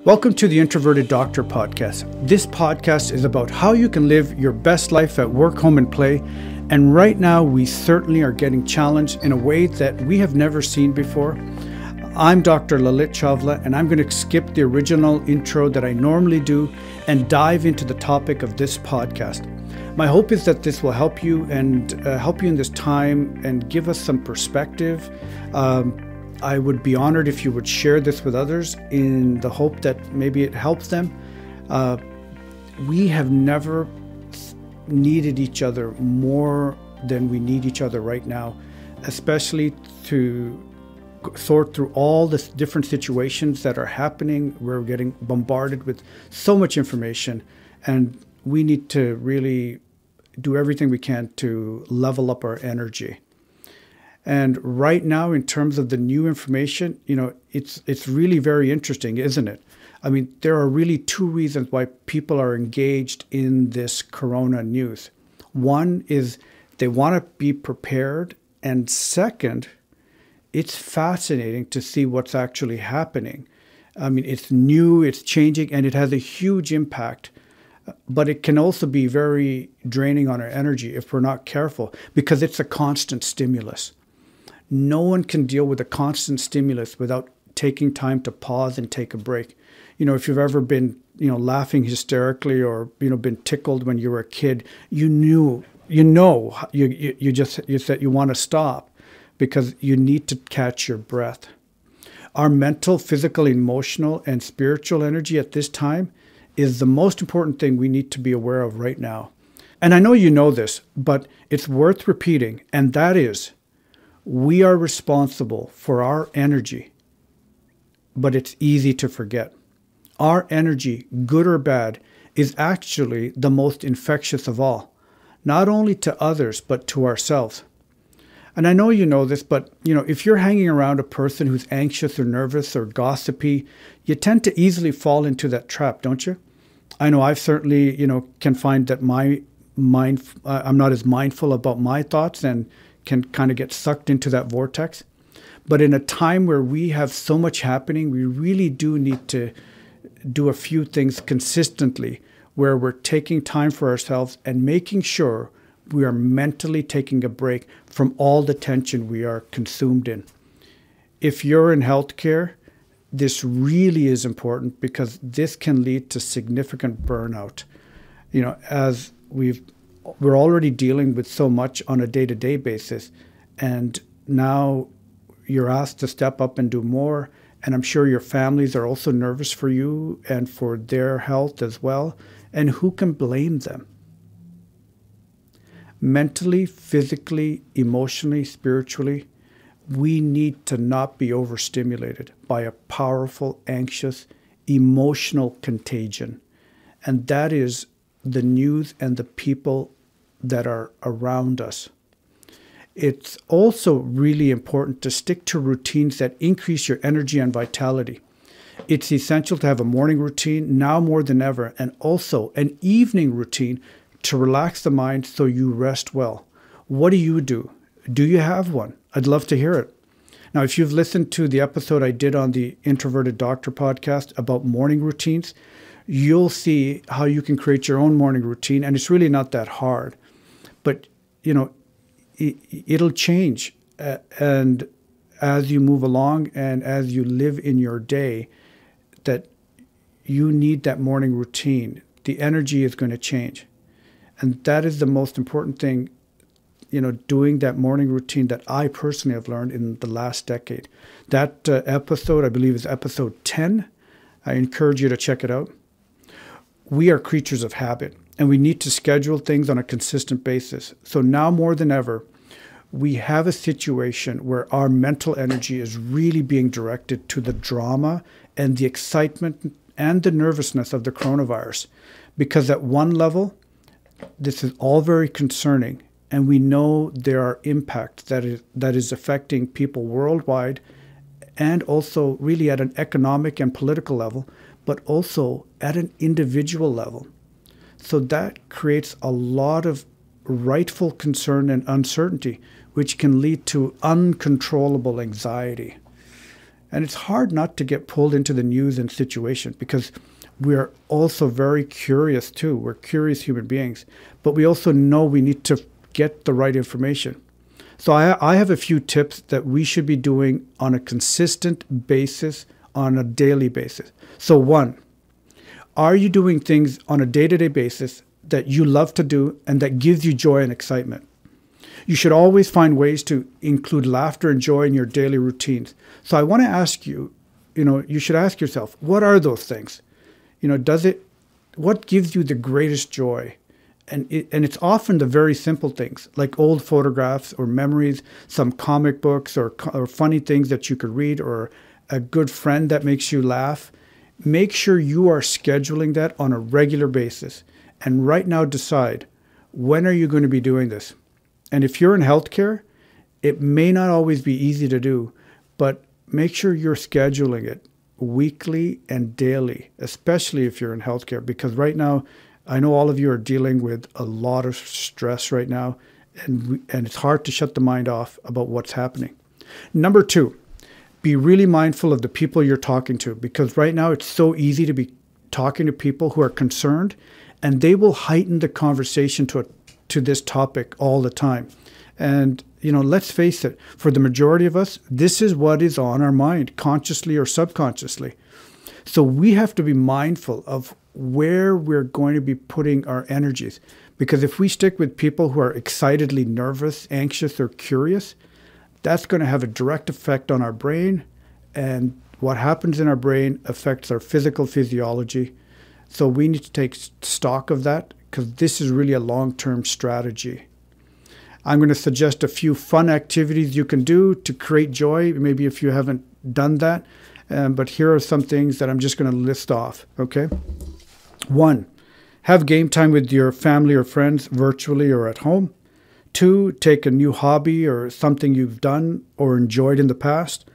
Welcome to the Introverted Doctor podcast. This podcast is about how you can live your best life at work, home, and play. And right now, we certainly are getting challenged in a way that we have never seen before. I'm Dr. Lalit Chawla, and I'm going to skip the original intro that I normally do and dive into the topic of this podcast. My hope is that this will help you and help you in this time and give us some perspective. I would be honored if you would share this with others in the hope that maybe it helps them. We have never needed each other more than we need each other right now, especially to sort through all the different situations that are happening. We're getting bombarded with so much information, and we need to really do everything we can to level up our energy. And right now, in terms of the new information, it's really very interesting, isn't it? I mean, there are really two reasons why people are engaged in this corona news. One is they want to be prepared. And second, it's fascinating to see what's actually happening. I mean, it's new, it's changing, and it has a huge impact. But it can also be very draining on our energy if we're not careful, because it's a constant stimulus. No one can deal with a constant stimulus without taking time to pause and take a break. If you've ever been, laughing hysterically or, been tickled when you were a kid, you said you want to stop because you need to catch your breath. Our mental, physical, emotional, and spiritual energy at this time is the most important thing we need to be aware of right now. And I know you know this, but it's worth repeating, and that is, we are responsible for our energy, but it's easy to forget. Our energy, good or bad, is actually the most infectious of all, not only to others, but to ourselves. And I know you know this, but if you're hanging around a person who's anxious or nervous or gossipy, you tend to easily fall into that trap, don't you? I know I've certainly, can find that I'm not as mindful about my thoughts and can kind of get sucked into that vortex. But in a time where we have so much happening, we really do need to do a few things consistently where we're taking time for ourselves and making sure we are mentally taking a break from all the tension we are consumed in. If you're in healthcare, this really is important because this can lead to significant burnout. As we're already dealing with so much on a day-to-day basis, and now you're asked to step up and do more, and I'm sure your families are also nervous for you and for their health as well, and who can blame them? Mentally, physically, emotionally, spiritually, we need to not be overstimulated by a powerful, anxious, emotional contagion, and that is the news and the people that are around us. It's also really important to stick to routines that increase your energy and vitality. It's essential to have a morning routine now more than ever, and also an evening routine to relax the mind so you rest well. What do? Do you have one? I'd love to hear it. Now, if you've listened to the episode I did on the Introverted Doctor podcast about morning routines, you'll see how you can create your own morning routine, and it's really not that hard. But, it'll change. And as you move along and as you live in your day, that you need that morning routine. The energy is going to change. And that is the most important thing, doing that morning routine that I personally have learned in the last decade. That episode, I believe, is episode 10. I encourage you to check it out. We are creatures of habit, and we need to schedule things on a consistent basis. So now more than ever, we have a situation where our mental energy is really being directed to the drama and the excitement and the nervousness of the coronavirus. Because at one level, this is all very concerning, and we know there are impacts that is affecting people worldwide, and also really at an economic and political level, but also at an individual level. So that creates a lot of rightful concern and uncertainty, which can lead to uncontrollable anxiety. And it's hard not to get pulled into the news and situation because we're also very curious too. We're curious human beings, but we also know we need to get the right information. So I have a few tips that we should be doing on a consistent basis, on a daily basis. So one, are you doing things on a day-to-day basis that you love to do and that gives you joy and excitement? You should always find ways to include laughter and joy in your daily routines. So I want to ask you, you should ask yourself, what are those things? What gives you the greatest joy? And it's often the very simple things, like old photographs or memories, some comic books or funny things that you could read, or a good friend that makes you laugh. Make sure you are scheduling that on a regular basis. And right now decide, when are you going to be doing this? And if you're in healthcare, it may not always be easy to do, but make sure you're scheduling it weekly and daily, especially if you're in healthcare, because right now, I know all of you are dealing with a lot of stress right now, and it's hard to shut the mind off about what's happening. Number two, be really mindful of the people you're talking to, because right now it's so easy to be talking to people who are concerned, and they will heighten the conversation to this topic all the time. And, let's face it, for the majority of us, this is what is on our mind, consciously or subconsciously. So we have to be mindful of where we're going to be putting our energies. Because if we stick with people who are excitedly nervous, anxious, or curious, that's going to have a direct effect on our brain. And what happens in our brain affects our physical physiology. So we need to take stock of that, because this is really a long-term strategy. I'm going to suggest a few fun activities you can do to create joy, maybe if you haven't done that. But here are some things that I'm just going to list off, okay? 1, have game time with your family or friends virtually or at home. 2, take a new hobby or something you've done or enjoyed in the past.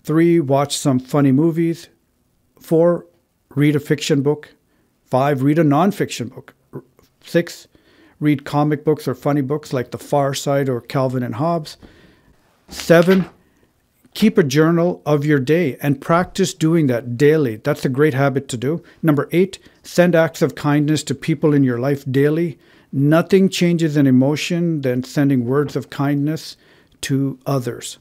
3, watch some funny movies. 4, read a fiction book. 5, read a nonfiction book. 6, read comic books or funny books like The Far Side or Calvin and Hobbes. 7, keep a journal of your day and practice doing that daily. That's a great habit to do. Number 8, send acts of kindness to people in your life daily. Nothing changes an emotion than sending words of kindness to others.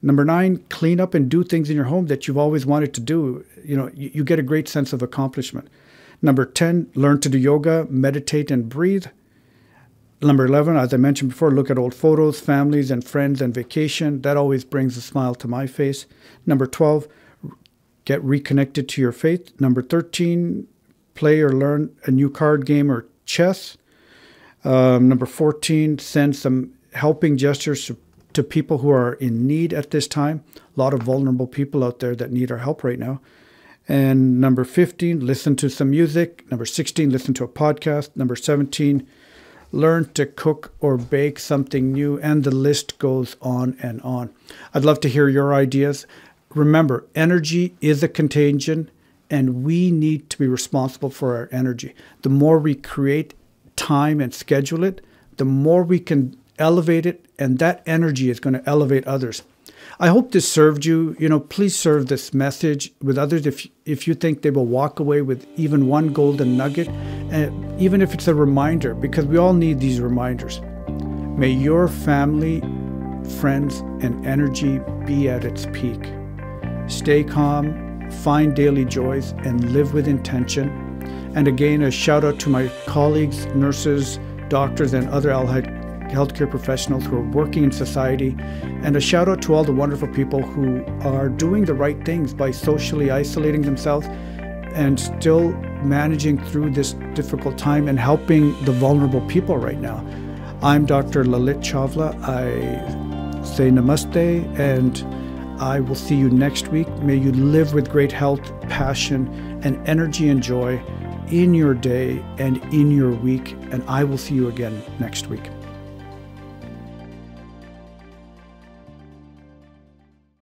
Number 9, clean up and do things in your home that you've always wanted to do. You get a great sense of accomplishment. Number 10, learn to do yoga, meditate, and breathe. Number 11, as I mentioned before, look at old photos, families and friends, and vacation. That always brings a smile to my face. Number 12, get reconnected to your faith. Number 13, play or learn a new card game or chess. Number 14, send some helping gestures to people who are in need at this time. A lot of vulnerable people out there that need our help right now. And number 15, listen to some music. Number 16, listen to a podcast. Number 17, learn to cook or bake something new, and the list goes on and on. I'd love to hear your ideas. Remember, energy is a contagion, and we need to be responsible for our energy. The more we create time and schedule it, the more we can elevate it, and that energy is going to elevate others. I hope this served you. Please serve this message with others if you think they will walk away with even one golden nugget, even if it's a reminder, because we all need these reminders. May your family, friends, and energy be at its peak. Stay calm, find daily joys, and live with intention. And again, a shout out to my colleagues, nurses, doctors, and other allied healthcare professionals who are working in society, and a shout out to all the wonderful people who are doing the right things by socially isolating themselves and still managing through this difficult time and helping the vulnerable people right now. I'm Dr. Lalit Chawla. I say namaste, and I will see you next week. May you live with great health, passion, and energy and joy in your day and in your week, and I will see you again next week.